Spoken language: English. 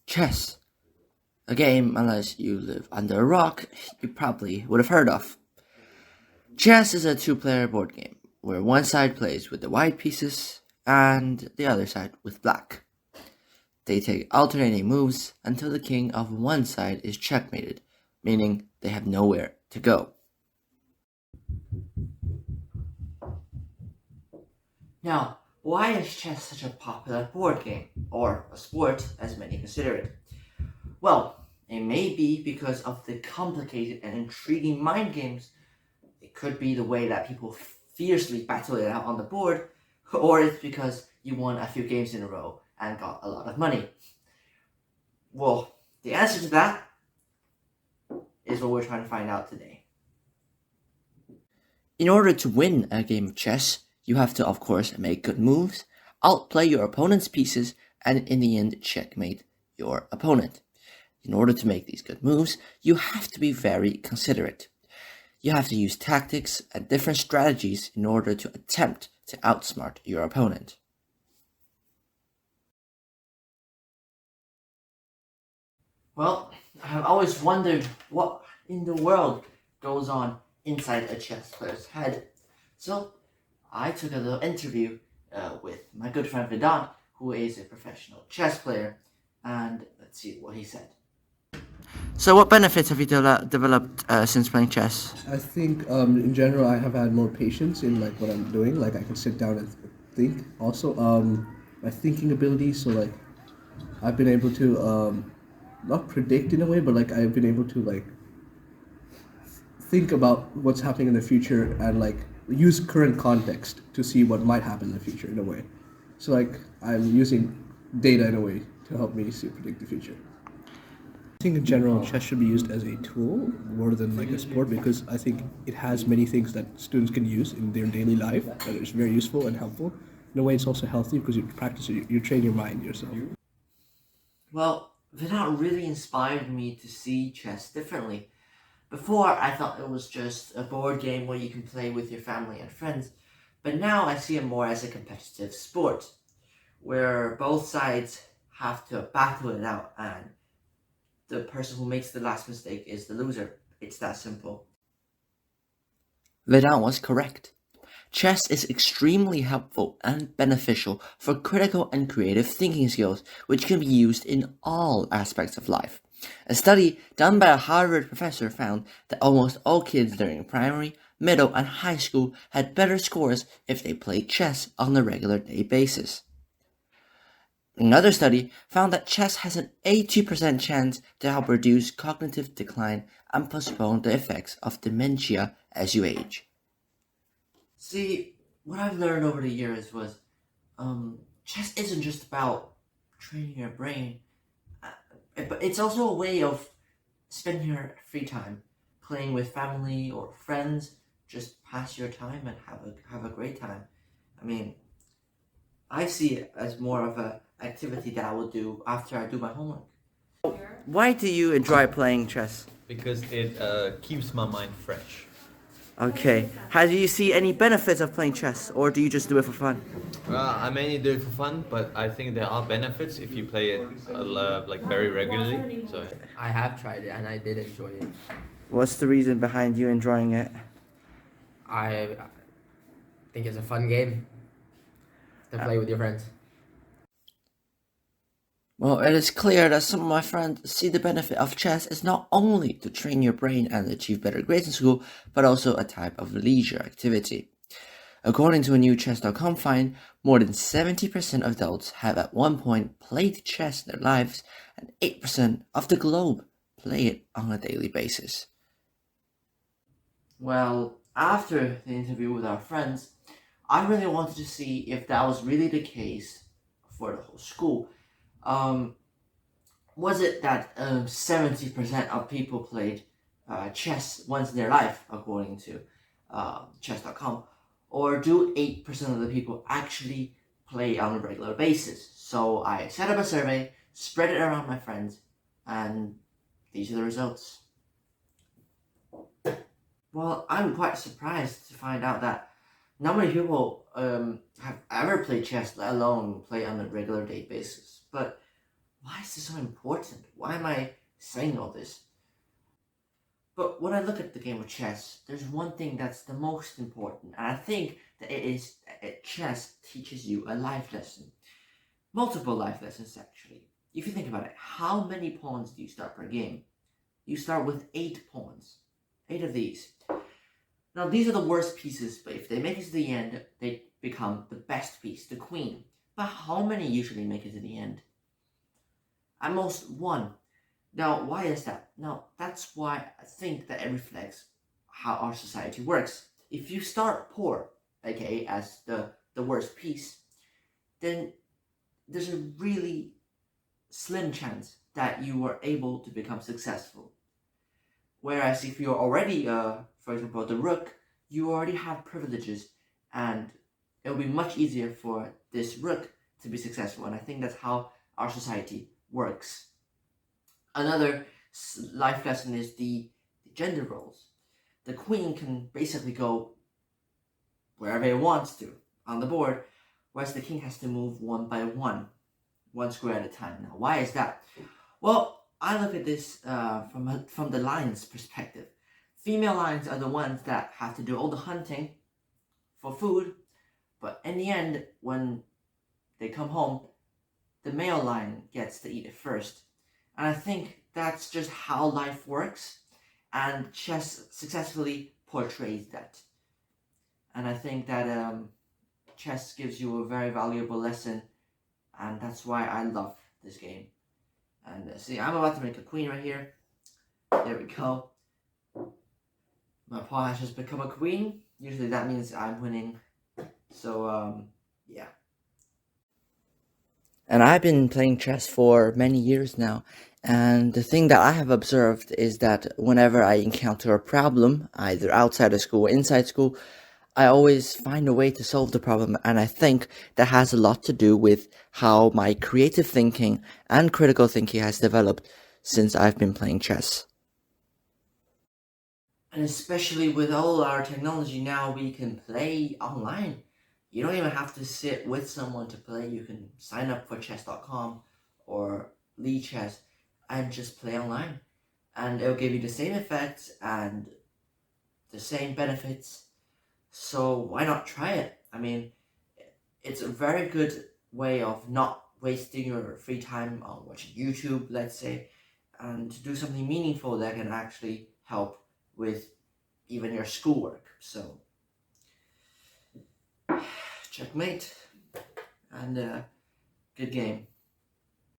Chess, a game, unless you live under a rock, you probably would have heard of. Chess is a two-player board game, where one side plays with the white pieces and the other side with black. They take alternating moves until the king of one side is checkmated, meaning they have nowhere to go. Now, why is chess such a popular board game, or a sport as many consider it? Well, it may be because of the complicated and intriguing mind games. It could be the way that people fiercely battle it out on the board, or it's because you won a few games in a row and got a lot of money. Well, the answer to that is what we're trying to find out today. In order to win a game of chess, you have to, of course, make good moves, outplay your opponent's pieces, and in the end, checkmate your opponent. In order to make these good moves, you have to be very considerate. You have to use tactics and different strategies in order to attempt to outsmart your opponent. Well, I've always wondered what in the world goes on inside a chess player's head. So I took a little interview with my good friend Vedant, who is a professional chess player, and let's see what he said. So what benefits have you developed since playing chess? I think in general I have had more patience in like what I'm doing. Like I can sit down and think. Also, my thinking ability. So like I've been able to not predict in a way, but like I've been able to like think about what's happening in the future and like use current context to see what might happen in the future in a way. So like I'm using data in a way to help me predict the future. I think in general, chess should be used as a tool more than like a sport because I think it has many things that students can use in their daily life that is very useful and helpful. In a way, it's also healthy because you practice it, you train your mind yourself. Well, Vedant really inspired me to see chess differently. Before, I thought it was just a board game where you can play with your family and friends, but now I see it more as a competitive sport, where both sides have to battle it out and the person who makes the last mistake is the loser. It's that simple. Vedant was correct. Chess is extremely helpful and beneficial for critical and creative thinking skills, which can be used in all aspects of life. A study done by a Harvard professor found that almost all kids during primary, middle, and high school had better scores if they played chess on a regular day basis. Another study found that chess has an 80% chance to help reduce cognitive decline and postpone the effects of dementia as you age. See, what I've learned over the years was chess isn't just about training your brain, but it's also a way of spending your free time playing with family or friends. Just pass your time and have a great time. I mean, I see it as more of a activity that I will do after I do my homework. Why do you enjoy playing chess? Because it keeps my mind fresh. Okay. How do you see any benefits of playing chess, or do you just do it for fun? I mainly do it for fun, but I think there are benefits if you play it like very regularly. So I have tried it and I did enjoy it. What's the reason behind you enjoying it? I think it's a fun game to play with your friends. Well, it is clear that some of my friends see the benefit of chess as not only to train your brain and achieve better grades in school, but also a type of leisure activity. According to a new chess.com find, more than 70% of adults have at one point played chess in their lives, and 8% of the globe play it on a daily basis. Well, after the interview with our friends, I really wanted to see if that was really the case for the whole school. Was it that 70% of people played chess once in their life, according to chess.com, or do 8% of the people actually play on a regular basis? So I set up a survey, spread it around my friends, and these are the results. Well, I'm quite surprised to find out that not many people have ever played chess, let alone play on a regular day basis. But why is this so important? Why am I saying all this? But when I look at the game of chess, there's one thing that's the most important, and I think that it is chess teaches you a life lesson. Multiple life lessons, actually. If you think about it, how many pawns do you start per game? You start with 8 pawns. 8 of these. Now, these are the worst pieces, but if they make it to the end, they become the best piece, the queen. But how many usually make it to the end? At most 1. Now, why is that? Now, that's why I think that it reflects how our society works. If you start poor, aka as the worst piece, then there's a really slim chance that you are able to become successful. Whereas if you're already, for example, the rook, you already have privileges, and it'll be much easier for this rook to be successful. And I think that's how our society works. Another life lesson is the gender roles. The queen can basically go wherever it wants to on the board, whereas the king has to move one by one square at a time. Now, why is that? Well, I look at this from the lion's perspective. Female lions are the ones that have to do all the hunting for food, but in the end, when they come home, the male lion gets to eat it first. And I think that's just how life works, and chess successfully portrays that. And I think that chess gives you a very valuable lesson, and that's why I love this game. And see, I'm about to make a queen right here. There we go. My pawn has just become a queen. Usually that means I'm winning. So, yeah. And I've been playing chess for many years now, and the thing that I have observed is that whenever I encounter a problem, either outside of school or inside school, I always find a way to solve the problem, and I think that has a lot to do with how my creative thinking and critical thinking has developed since I've been playing chess. And especially with all our technology now, we can play online. You don't even have to sit with someone to play. You can sign up for chess.com or Lichess and just play online. And it'll give you the same effects and the same benefits. So why not try it? I mean, it's a very good way of not wasting your free time on watching YouTube, let's say, and to do something meaningful that can actually help with even your schoolwork. So, checkmate, and good game.